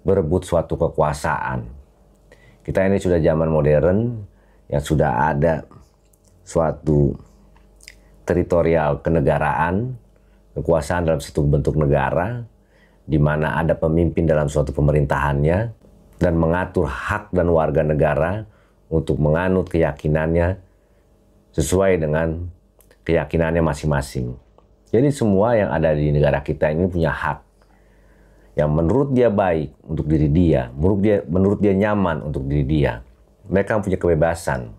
berebut suatu kekuasaan. Kita ini sudah zaman modern yang sudah ada suatu teritorial kenegaraan, kekuasaan dalam satu bentuk negara, di mana ada pemimpin dalam suatu pemerintahannya dan mengatur hak dan warga negara untuk menganut keyakinannya sesuai dengan keyakinannya masing-masing. Jadi semua yang ada di negara kita ini punya hak yang menurut dia baik untuk diri dia, menurut dia nyaman untuk diri dia. Mereka punya kebebasan.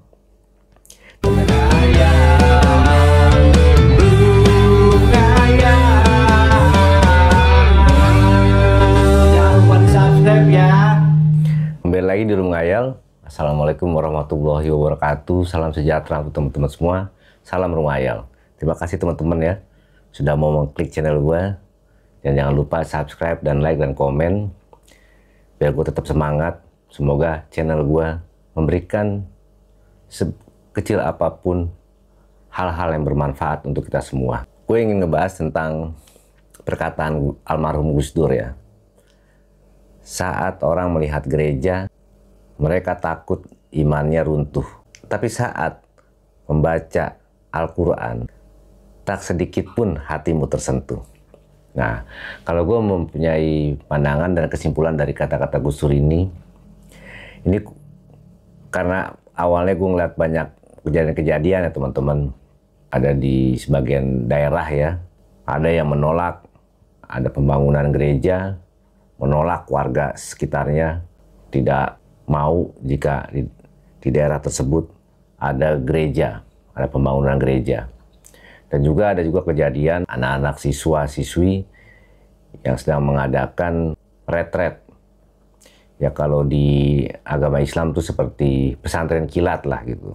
Kembali lagi di Rumah Ngayal. Assalamualaikum warahmatullahi wabarakatuh. Salam sejahtera untuk teman-teman semua. Salam Rumah Ngayal. Terima kasih teman-teman ya sudah mau mengklik channel gue. Dan jangan lupa subscribe dan like dan komen biar gue tetap semangat. Semoga channel gue memberikan sekecil apapun hal-hal yang bermanfaat untuk kita semua. Gue ingin ngebahas tentang perkataan almarhum Gus Dur ya. Saat orang melihat gereja, mereka takut imannya runtuh. Tapi saat membaca Al-Quran, tak sedikit pun hatimu tersentuh. Nah, kalau gue mempunyai pandangan dan kesimpulan dari kata-kata Gus Dur ini karena awalnya gue ngeliat banyak kejadian-kejadian ya teman-teman. Ada di sebagian daerah ya, ada yang menolak, ada pembangunan gereja, menolak warga sekitarnya, tidak mau jika di daerah tersebut ada gereja, ada pembangunan gereja. Dan juga ada kejadian anak-anak siswa-siswi yang sedang mengadakan retret. Ya kalau di agama Islam itu seperti pesantren kilat lah gitu.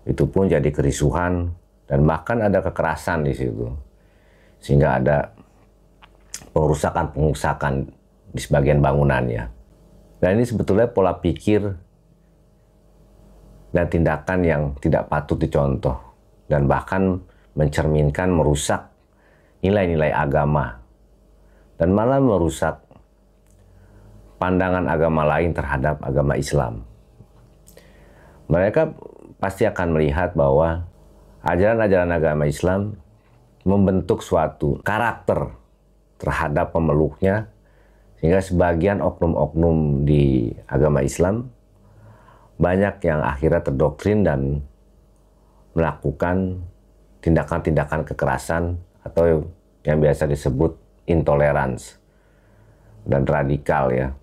Itu pun jadi kerisuhan dan bahkan ada kekerasan di situ. Sehingga ada pengerusakan di sebagian bangunannya. Dan ini sebetulnya pola pikir dan tindakan yang tidak patut dicontoh dan bahkan mencerminkan merusak nilai-nilai agama dan malah merusak pandangan agama lain terhadap agama Islam. Mereka pasti akan melihat bahwa ajaran-ajaran agama Islam membentuk suatu karakter terhadap pemeluknya, sehingga sebagian oknum-oknum di agama Islam banyak yang akhirnya terdoktrin dan melakukan tindakan-tindakan kekerasan atau yang biasa disebut intolerans dan radikal ya.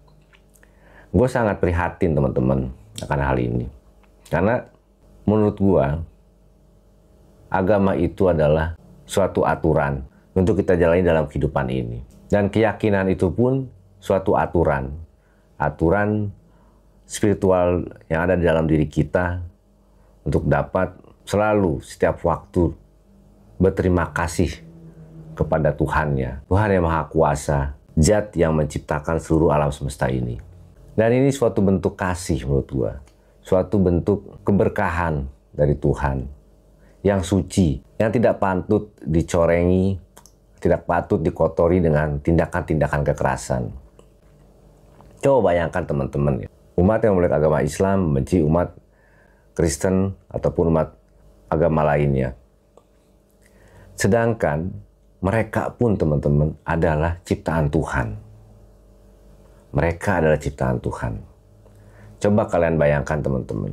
Gue sangat prihatin teman-teman akan hal ini. Karena menurut gue agama itu adalah suatu aturan untuk kita jalani dalam kehidupan ini. Dan keyakinan itu pun suatu aturan. Aturan spiritual yang ada di dalam diri kita untuk dapat selalu setiap waktu berterima kasih kepada Tuhannya. Tuhan yang Maha Kuasa, Zat yang menciptakan seluruh alam semesta ini. Dan ini suatu bentuk kasih menurut gua. Suatu bentuk keberkahan dari Tuhan yang suci, yang tidak patut dicorengi, tidak patut dikotori dengan tindakan-tindakan kekerasan. Coba bayangkan teman-teman ya. Umat yang memiliki agama Islam membenci umat Kristen ataupun umat agama lainnya. Sedangkan mereka pun teman-teman adalah ciptaan Tuhan. Mereka adalah ciptaan Tuhan. Coba kalian bayangkan teman-teman.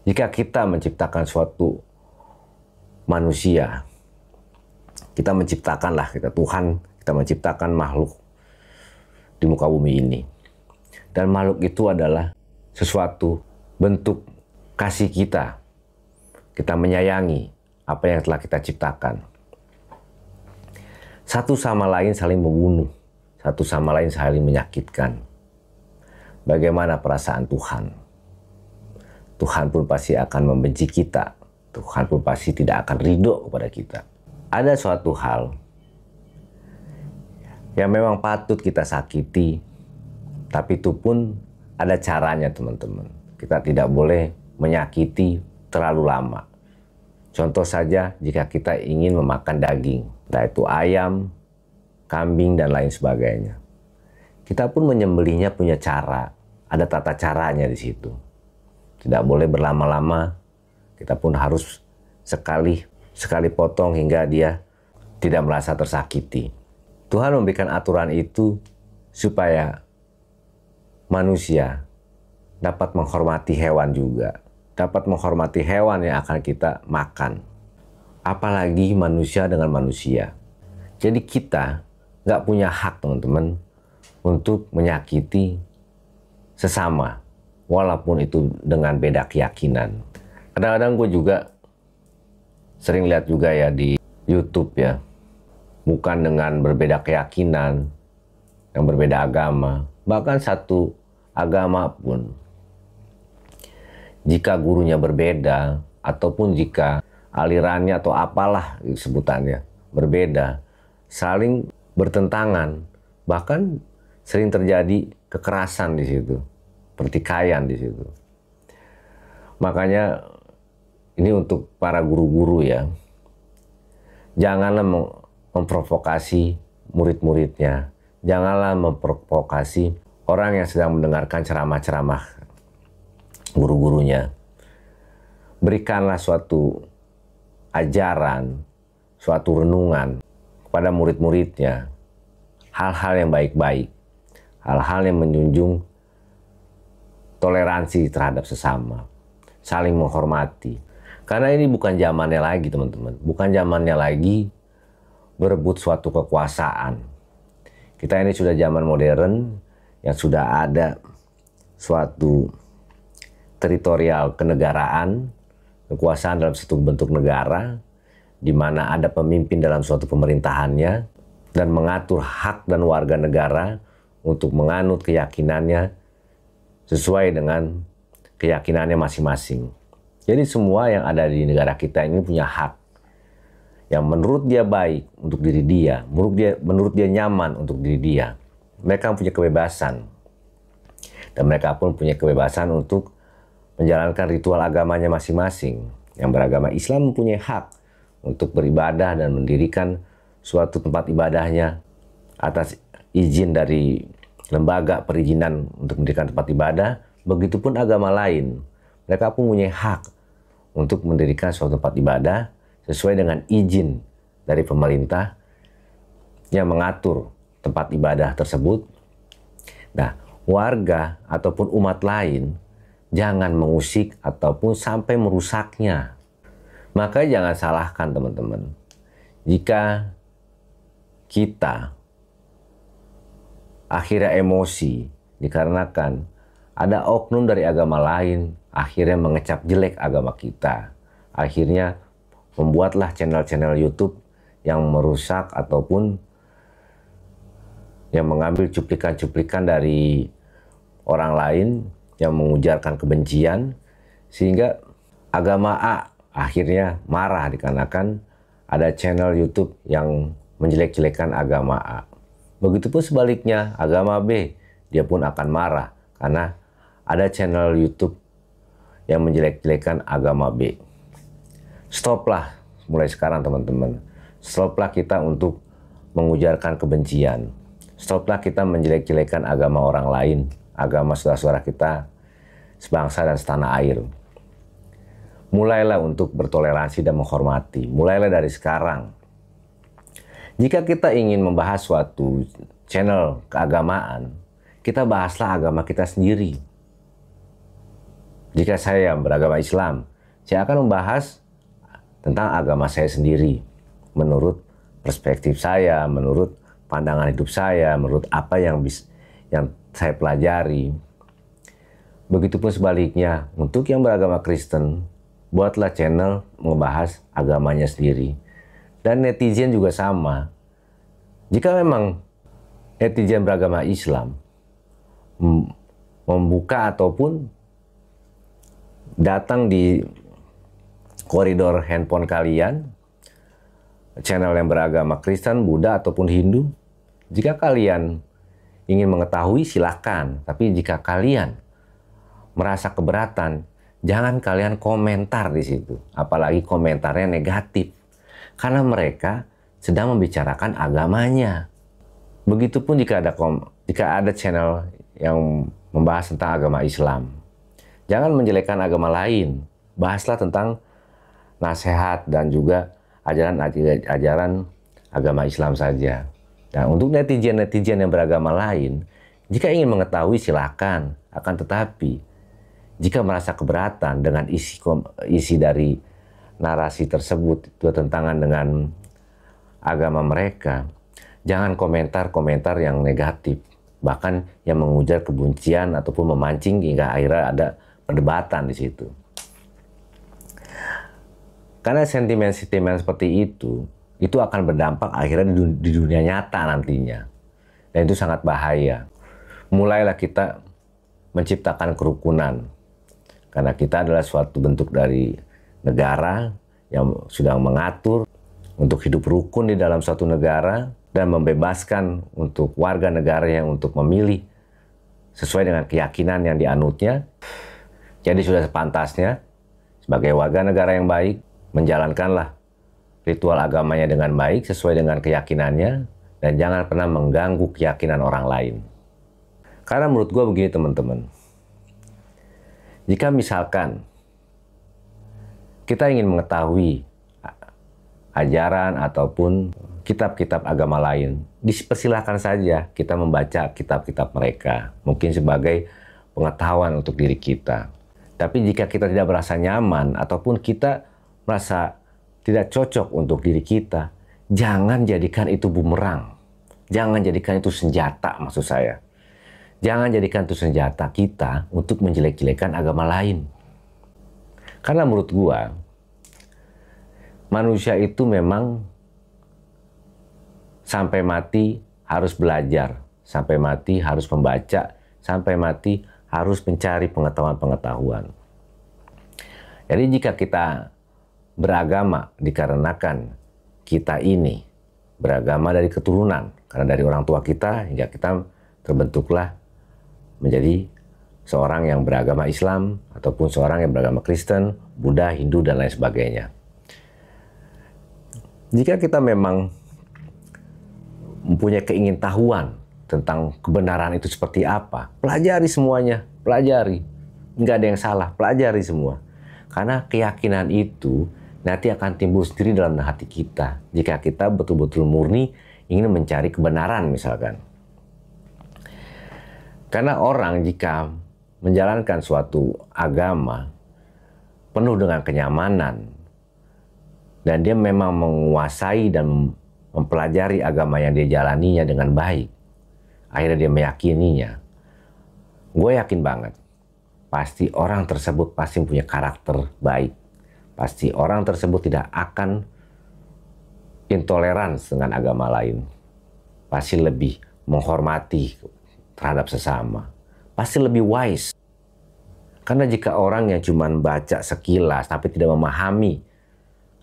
Jika kita menciptakan suatu manusia, kita menciptakanlah, Tuhan, kita menciptakan makhluk di muka bumi ini. Dan makhluk itu adalah sesuatu bentuk kasih kita. Kita menyayangi apa yang telah kita ciptakan. Satu sama lain saling membunuh. Satu sama lain saling menyakitkan. Bagaimana perasaan Tuhan? Tuhan pun pasti akan membenci kita. Tuhan pun pasti tidak akan ridho kepada kita. Ada suatu hal yang memang patut kita sakiti, tapi itu pun ada caranya teman-teman. Kita tidak boleh menyakiti terlalu lama. Contoh saja jika kita ingin memakan daging, entah itu ayam, kambing, dan lain sebagainya. kita pun menyembelihnya punya cara, ada tata caranya di situ. Tidak boleh berlama-lama, kita pun harus sekali potong hingga dia tidak merasa tersakiti. Tuhan memberikan aturan itu supaya manusia dapat menghormati hewan juga, dapat menghormati hewan yang akan kita makan. Apalagi manusia dengan manusia. Jadi kita nggak punya hak, teman-teman, untuk menyakiti sesama, walaupun itu dengan beda keyakinan. Kadang-kadang gue juga sering lihat juga ya di YouTube ya, bukan dengan berbeda keyakinan, yang berbeda agama, bahkan satu agama pun, jika gurunya berbeda, ataupun jika alirannya atau apalah sebutannya berbeda, saling bertentangan, bahkan sering terjadi kekerasan di situ, pertikaian di situ. Makanya ini untuk para guru-guru ya, janganlah memprovokasi murid-muridnya, janganlah memprovokasi orang yang sedang mendengarkan ceramah-ceramah guru-gurunya. Berikanlah suatu ajaran, suatu renungan kepada murid-muridnya, hal-hal yang baik-baik, hal-hal yang menjunjung toleransi terhadap sesama, saling menghormati. Karena ini bukan zamannya lagi, teman-teman, bukan zamannya lagi berebut suatu kekuasaan. Kita ini sudah zaman modern yang sudah ada suatu teritorial kenegaraan, kekuasaan dalam satu bentuk negara, di mana ada pemimpin dalam suatu pemerintahannya dan mengatur hak dan warga negara untuk menganut keyakinannya sesuai dengan keyakinannya masing-masing. Jadi semua yang ada di negara kita ini punya hak yang menurut dia baik untuk diri dia, menurut dia nyaman untuk diri dia. Mereka punya kebebasan dan mereka pun punya kebebasan untuk menjalankan ritual agamanya masing-masing. Yang beragama Islam mempunyai hak untuk beribadah dan mendirikan suatu tempat ibadahnya atas izin dari lembaga perizinan untuk mendirikan tempat ibadah. Begitupun agama lain, mereka pun mempunyai hak untuk mendirikan suatu tempat ibadah sesuai dengan izin dari pemerintah yang mengatur tempat ibadah tersebut. Nah, warga ataupun umat lain jangan mengusik ataupun sampai merusaknya. Maka jangan salahkan, teman-teman, jika kita akhirnya emosi dikarenakan ada oknum dari agama lain akhirnya mengecap jelek agama kita, akhirnya membuatlah channel-channel YouTube yang merusak ataupun yang mengambil cuplikan-cuplikan dari orang lain yang mengujarkan kebencian, sehingga agama A akhirnya marah dikarenakan ada channel YouTube yang menjelek-jelekan agama A. Begitupun sebaliknya, agama B, dia pun akan marah karena ada channel YouTube yang menjelek-jelekan agama B. Stoplah mulai sekarang, teman-teman. Stoplah kita untuk mengujarkan kebencian. Stoplah kita menjelek-jelekan agama orang lain, agama saudara-saudara kita sebangsa dan setanah air. Mulailah untuk bertoleransi dan menghormati. Mulailah dari sekarang. Jika kita ingin membahas suatu channel keagamaan, kita bahaslah agama kita sendiri. Jika saya beragama Islam, saya akan membahas tentang agama saya sendiri, menurut perspektif saya, menurut pandangan hidup saya, menurut apa yang saya pelajari. Begitupun sebaliknya, untuk yang beragama Kristen, buatlah channel membahas agamanya sendiri. Dan netizen juga sama. Jika memang netizen beragama Islam membuka ataupun datang di koridor handphone kalian, channel yang beragama Kristen, Buddha, ataupun Hindu, jika kalian ingin mengetahui silakan. Tapi jika kalian merasa keberatan, jangan kalian komentar di situ. Apalagi komentarnya negatif. Karena mereka sedang membicarakan agamanya. Begitupun jika ada jika ada channel yang membahas tentang agama Islam, jangan menjelekkan agama lain. Bahaslah tentang nasihat dan juga ajaran agama Islam saja. Dan untuk netizen-netizen yang beragama lain, jika ingin mengetahui silakan. Akan tetapi, jika merasa keberatan dengan isi dari narasi tersebut, itu tentangan dengan agama mereka, jangan komentar-komentar yang negatif, bahkan yang mengujar kebencian ataupun memancing hingga akhirnya ada perdebatan di situ. Karena sentimen-sentimen seperti itu akan berdampak akhirnya di dunia nyata nantinya. Dan itu sangat bahaya. Mulailah kita menciptakan kerukunan. Karena kita adalah suatu bentuk dari negara yang sudah mengatur untuk hidup rukun di dalam suatu negara dan membebaskan untuk warga negaranya untuk memilih sesuai dengan keyakinan yang dianutnya. Jadi sudah sepantasnya sebagai warga negara yang baik, menjalankanlah ritual agamanya dengan baik sesuai dengan keyakinannya dan jangan pernah mengganggu keyakinan orang lain. Karena menurut gue begini teman-teman, jika misalkan kita ingin mengetahui ajaran ataupun kitab-kitab agama lain, dipersilahkan saja kita membaca kitab-kitab mereka, mungkin sebagai pengetahuan untuk diri kita. Tapi jika kita tidak merasa nyaman ataupun kita merasa tidak cocok untuk diri kita, jangan jadikan itu bumerang. Jangan jadikan itu senjata, maksud saya. Jangan jadikan itu senjata kita untuk menjelek-jelekan agama lain. Karena menurut gua, manusia itu memang sampai mati harus belajar, sampai mati harus membaca, sampai mati harus mencari pengetahuan-pengetahuan. Jadi jika kita beragama dikarenakan kita ini beragama dari keturunan, karena dari orang tua kita hingga kita terbentuklah menjadi seorang yang beragama Islam ataupun seorang yang beragama Kristen, Buddha, Hindu, dan lain sebagainya. Jika kita memang mempunyai keingintahuan tentang kebenaran itu seperti apa, pelajari semuanya, pelajari. Nggak ada yang salah, pelajari semua. Karena keyakinan itu nanti akan timbul sendiri dalam hati kita. Jika kita betul-betul murni ingin mencari kebenaran misalkan. Karena orang jika menjalankan suatu agama penuh dengan kenyamanan dan dia memang menguasai dan mempelajari agama yang dia jalaninya dengan baik, akhirnya dia meyakininya, gue yakin banget pasti orang tersebut pasti punya karakter baik. Pasti orang tersebut tidak akan intoleran dengan agama lain. Pasti lebih menghormati terhadap sesama. Pasti lebih wise. Karena jika orang yang cuma baca sekilas tapi tidak memahami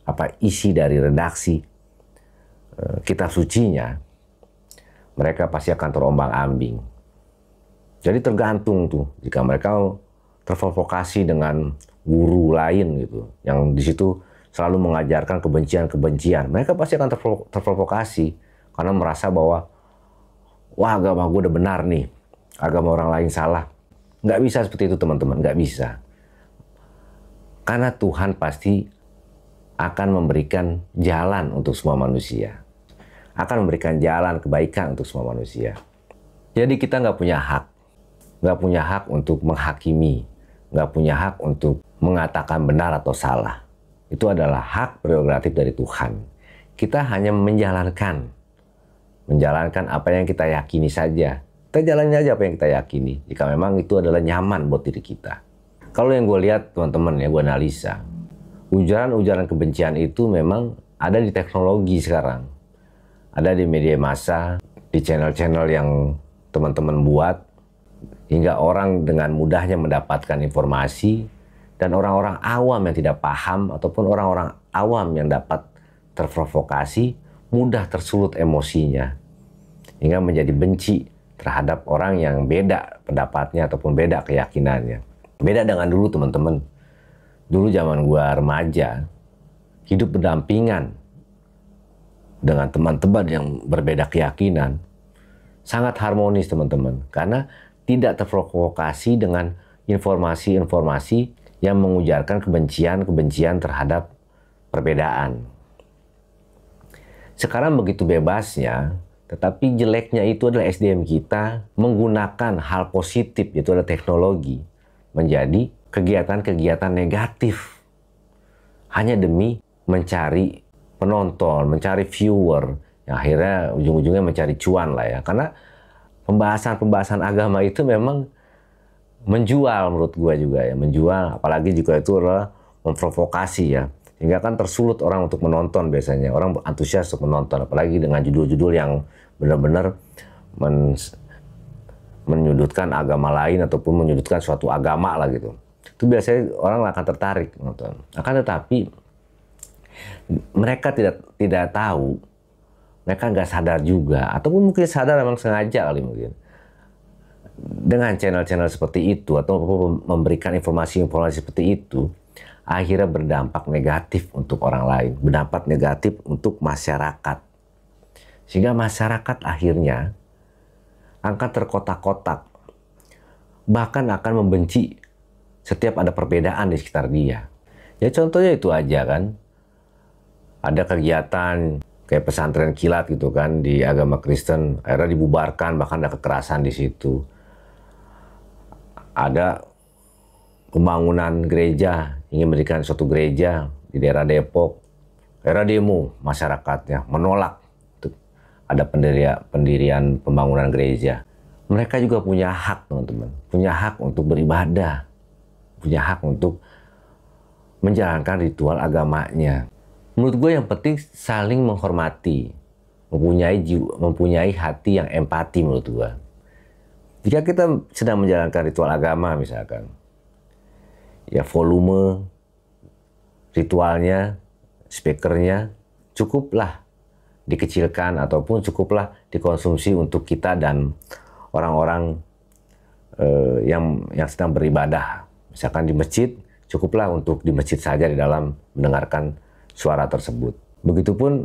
apa isi dari redaksi kitab sucinya, mereka pasti akan terombang-ambing. Jadi tergantung tuh jika mereka terprovokasi dengan guru lain gitu, yang di situ selalu mengajarkan kebencian-kebencian, mereka pasti akan terprovokasi karena merasa bahwa wah agama gue udah benar nih, agama orang lain salah. Nggak bisa seperti itu teman-teman, nggak bisa. Karena Tuhan pasti akan memberikan jalan untuk semua manusia, akan memberikan jalan kebaikan untuk semua manusia. Jadi kita nggak punya hak untuk menghakimi, nggak punya hak untuk mengatakan benar atau salah. Itu adalah hak prerogatif dari Tuhan. Kita hanya menjalankan apa yang kita yakini saja. Kita jalani aja apa yang kita yakini, jika memang itu adalah nyaman buat diri kita. Kalau yang gue lihat teman-teman ya, gue analisa, ujaran-ujaran kebencian itu memang ada di teknologi sekarang. Ada di media massa, di channel-channel yang teman-teman buat, hingga orang dengan mudahnya mendapatkan informasi, dan orang-orang awam yang tidak paham ataupun orang-orang awam yang dapat terprovokasi mudah tersulut emosinya hingga menjadi benci terhadap orang yang beda pendapatnya ataupun beda keyakinannya. Beda dengan dulu teman-teman. Dulu zaman gua remaja, hidup berdampingan dengan teman-teman yang berbeda keyakinan. sangat harmonis teman-teman, karena tidak terprovokasi dengan informasi-informasi yang mengujarkan kebencian terhadap perbedaan. Sekarang begitu bebasnya, tetapi jeleknya itu adalah SDM kita menggunakan hal positif, yaitu adalah teknologi, menjadi kegiatan-kegiatan negatif. Hanya demi mencari penonton, mencari viewer, yang akhirnya ujung-ujungnya mencari cuan lah ya. Karena pembahasan-pembahasan agama itu memang menjual menurut gua juga ya, menjual, apalagi juga itu adalah memprovokasi ya. Sehingga kan tersulut orang untuk menonton biasanya. Orang antusias untuk menonton, apalagi dengan judul-judul yang benar-benar menyudutkan agama lain ataupun menyudutkan suatu agama lah gitu. Itu biasanya orang akan tertarik nonton. Akan tetapi mereka tidak tahu, mereka nggak sadar juga, ataupun mungkin sadar memang sengaja kali mungkin. Dengan channel-channel seperti itu atau memberikan informasi-informasi seperti itu, akhirnya berdampak negatif untuk orang lain, berdampak negatif untuk masyarakat. Sehingga masyarakat akhirnya akan terkotak-kotak, bahkan akan membenci setiap ada perbedaan di sekitar dia. Ya contohnya itu aja kan, ada kegiatan kayak pesantren kilat gitu kan di agama Kristen, akhirnya dibubarkan, bahkan ada kekerasan di situ. Ada pembangunan gereja, ingin mendirikan suatu gereja di daerah Depok, era demo masyarakatnya menolak ada pendirian pembangunan gereja. Mereka juga punya hak teman-teman, punya hak untuk beribadah, punya hak untuk menjalankan ritual agamanya. Menurut gue yang penting saling menghormati, mempunyai hati yang empati menurut gue. Jika kita sedang menjalankan ritual agama misalkan, ya volume ritualnya, speakernya cukuplah dikecilkan ataupun cukuplah dikonsumsi untuk kita dan orang-orang yang sedang beribadah. Misalkan di masjid, cukuplah untuk di masjid saja di dalam mendengarkan suara tersebut. Begitupun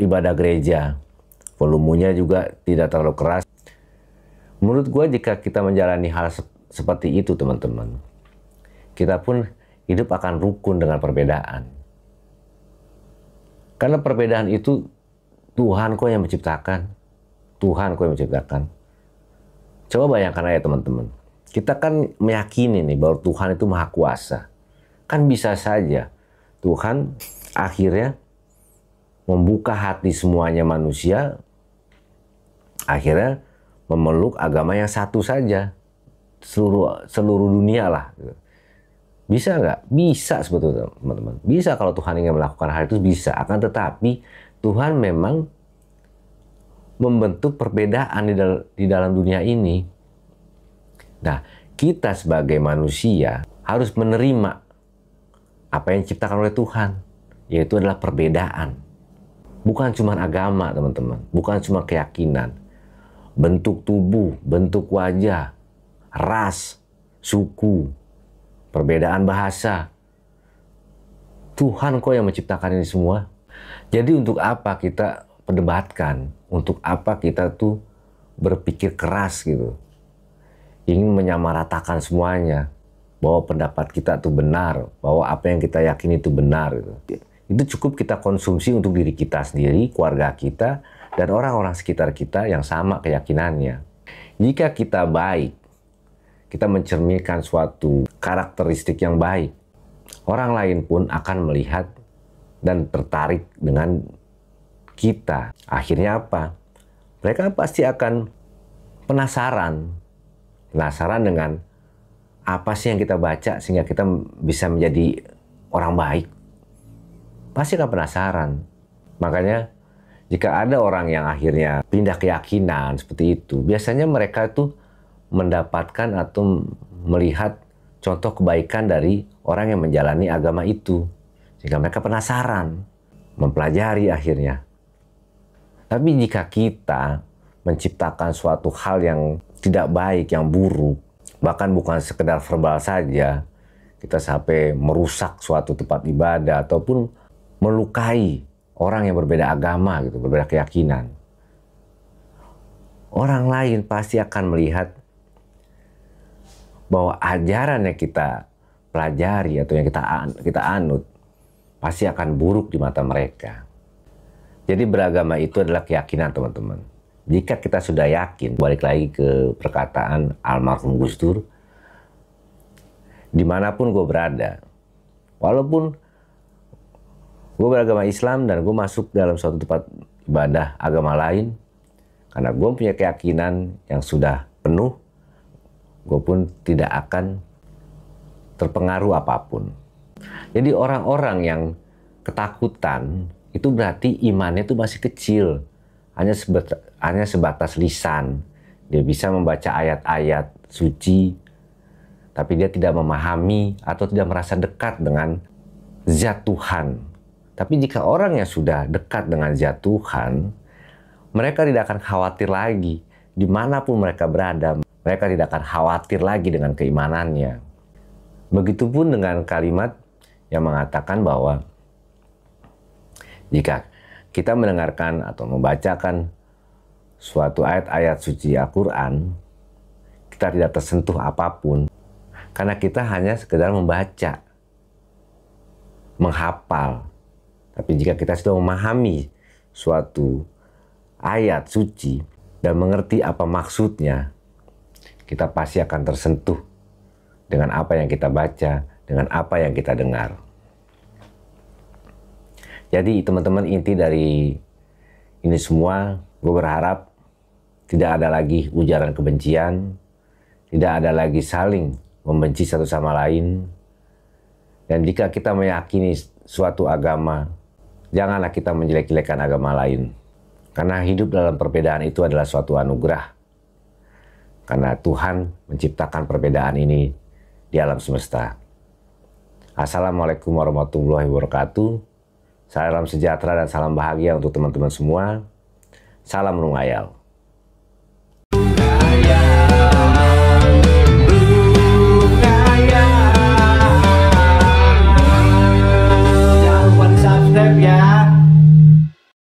ibadah gereja, volumenya juga tidak terlalu keras. Menurut gue jika kita menjalani hal seperti itu teman-teman, kita pun hidup akan rukun dengan perbedaan. Karena perbedaan itu Tuhan kok yang menciptakan. Tuhan kok yang menciptakan. Coba bayangkan aja teman-teman. Kita kan meyakini nih bahwa Tuhan itu maha kuasa. Kan bisa saja Tuhan akhirnya membuka hati semuanya manusia, akhirnya memeluk agama yang satu saja. Seluruh dunia lah. Bisa nggak? Bisa sebetulnya teman-teman. Bisa kalau Tuhan ingin melakukan hal itu bisa. Akan tetapi Tuhan memang membentuk perbedaan di dalam dunia ini. Nah, kita sebagai manusia harus menerima apa yang diciptakan oleh Tuhan, yaitu adalah perbedaan. Bukan cuma agama teman-teman, bukan cuma keyakinan. Bentuk tubuh, bentuk wajah, ras, suku, perbedaan bahasa. Tuhan kok yang menciptakan ini semua. Jadi untuk apa kita perdebatkan? Untuk apa kita tuh berpikir keras gitu? Ingin menyamaratakan semuanya. Bahwa pendapat kita tuh benar. Bahwa apa yang kita yakini itu benar gitu. Itu cukup kita konsumsi untuk diri kita sendiri, keluarga kita, dan orang-orang sekitar kita yang sama keyakinannya. Jika kita baik, kita mencerminkan suatu karakteristik yang baik, orang lain pun akan melihat dan tertarik dengan kita. Akhirnya apa? Mereka pasti akan penasaran dengan apa sih yang kita baca sehingga kita bisa menjadi orang baik. Pasti akan penasaran. Makanya jika ada orang yang akhirnya pindah keyakinan seperti itu, biasanya mereka tuh mendapatkan atau melihat contoh kebaikan dari orang yang menjalani agama itu. Sehingga mereka penasaran, mempelajari akhirnya. Tapi jika kita menciptakan suatu hal yang tidak baik, yang buruk, bahkan bukan sekedar verbal saja, kita sampai merusak suatu tempat ibadah ataupun melukai orang yang berbeda agama gitu, berbeda keyakinan. orang lain pasti akan melihat bahwa ajaran yang kita pelajari atau yang kita anut pasti akan buruk di mata mereka. Jadi beragama itu adalah keyakinan, teman-teman. Jika kita sudah yakin, balik lagi ke perkataan almarhum Gus Dur, dimanapun gue berada, walaupun gue beragama Islam dan gue masuk dalam suatu tempat ibadah agama lain, karena gue punya keyakinan yang sudah penuh, gue pun tidak akan terpengaruh apapun. Jadi orang-orang yang ketakutan itu berarti imannya itu masih kecil, hanya sebatas lisan. Dia bisa membaca ayat-ayat suci, tapi dia tidak memahami atau tidak merasa dekat dengan zat Tuhan. Tapi jika orang yang sudah dekat dengan zat Tuhan, mereka tidak akan khawatir lagi dimanapun mereka berada. Mereka tidak akan khawatir lagi dengan keimanannya. Begitupun dengan kalimat yang mengatakan bahwa jika kita mendengarkan atau membacakan suatu ayat-ayat suci Al-Quran, kita tidak tersentuh apapun, karena kita hanya sekedar membaca, menghafal. Tapi jika kita sudah memahami suatu ayat suci dan mengerti apa maksudnya, kita pasti akan tersentuh dengan apa yang kita baca, dengan apa yang kita dengar. Jadi teman-teman, inti dari ini semua, gue berharap tidak ada lagi ujaran kebencian, tidak ada lagi saling membenci satu sama lain. Dan jika kita meyakini suatu agama, janganlah kita menjelek-jelekan agama lain. Karena hidup dalam perbedaan itu adalah suatu anugerah. Karena Tuhan menciptakan perbedaan ini di alam semesta. Assalamualaikum warahmatullahi wabarakatuh. Salam sejahtera dan salam bahagia untuk teman-teman semua. Salam Rungayal.